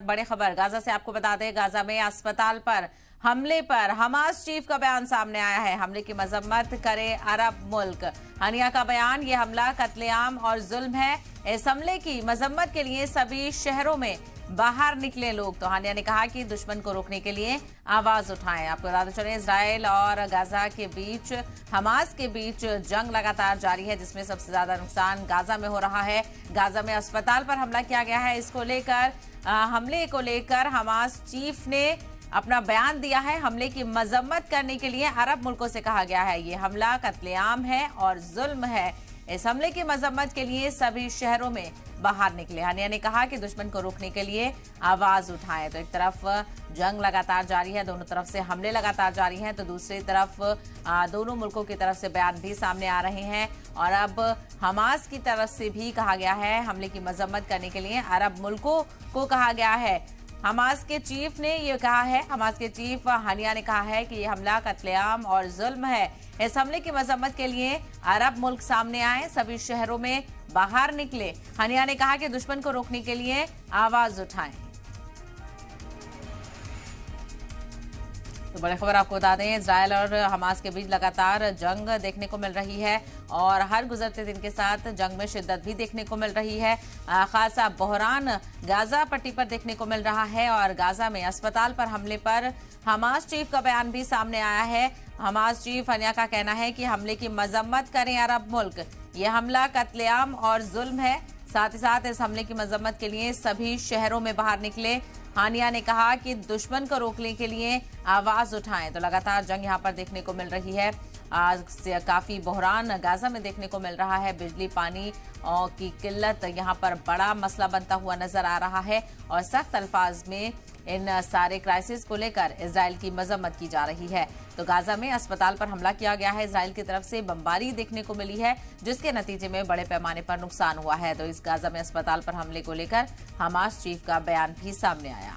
बड़ी खबर गाजा से आपको बता दें, गाजा में अस्पताल पर हमले पर हमास चीफ का बयान सामने आया है। हमले की मजम्मत करे अरब मुल्क। हनिया का बयान, ये हमला कत्लेआम और जुल्म है। इस हमले की मजम्मत के लिए सभी शहरों में बाहर निकले लोग। तो हानिया ने कहा कि दुश्मन को रोकने के लिए आवाज उठाएं। आपको बताते चलें, इजराइल और गाजा के बीच, हमास के बीच जंग लगातार जारी है, जिसमें सबसे ज्यादा नुकसान गाजा में हो रहा है। गाजा में अस्पताल पर हमला किया गया है। इसको लेकर हमले को लेकर हमास चीफ ने अपना बयान दिया है। हमले की मजम्मत करने के लिए अरब मुल्कों से कहा गया है। ये हमला कत्लेआम है और जुल्म है। इस हमले की मजम्मत के लिए सभी शहरों में बाहर निकले। हानिया ने कहा कि दुश्मन को रोकने के लिए आवाज उठाएं। तो एक तरफ जंग लगातार जारी है, दोनों तरफ से हमले लगातार जारी हैं, तो दूसरी तरफ दोनों मुल्कों की तरफ से बयान भी सामने आ रहे हैं। और अब हमास की तरफ से भी कहा गया है, हमले की मजम्मत करने के लिए अरब मुल्कों को कहा गया है। हमास के चीफ ने यह कहा है, हमास के चीफ हानिया ने कहा है कि यह हमला कत्लेआम और जुल्म है। इस हमले की मजम्मत के लिए अरब मुल्क सामने आए, सभी शहरों में बाहर निकले। हानिया ने कहा कि दुश्मन को रोकने के लिए आवाज उठाएं। तो बड़ी खबर आपको बता दें, इजराइल और हमास के बीच लगातार जंग देखने को मिल रही है और हर गुजरते दिन के साथ जंग में शिद्दत भी देखने को मिल रही है। खासा बहरान गाजा पट्टी पर देखने को मिल रहा है और गाजा में अस्पताल पर हमले पर हमास चीफ का बयान भी सामने आया है। हमास चीफ हनिया का कहना है कि हमले की मजम्मत करें अरब मुल्क। यह हमला कत्लेआम और जुल्म है। साथ ही साथ इस हमले की मजम्मत के लिए सभी शहरों में बाहर निकले। हानिया ने कहा कि दुश्मन को रोकने के लिए आवाज उठाएं। तो लगातार जंग यहां पर देखने को मिल रही है। आज से काफी बहरान गाजा में देखने को मिल रहा है। बिजली पानी की किल्लत यहां पर बड़ा मसला बनता हुआ नजर आ रहा है और सख्त अल्फाज में इन सारे क्राइसिस को लेकर इजराइल की मजम्मत की जा रही है। तो गाजा में अस्पताल पर हमला किया गया है। इजराइल की तरफ से बमबारी देखने को मिली है, जिसके नतीजे में बड़े पैमाने पर नुकसान हुआ है। तो इस गाजा में अस्पताल पर हमले को लेकर हमास चीफ का बयान भी सामने आया।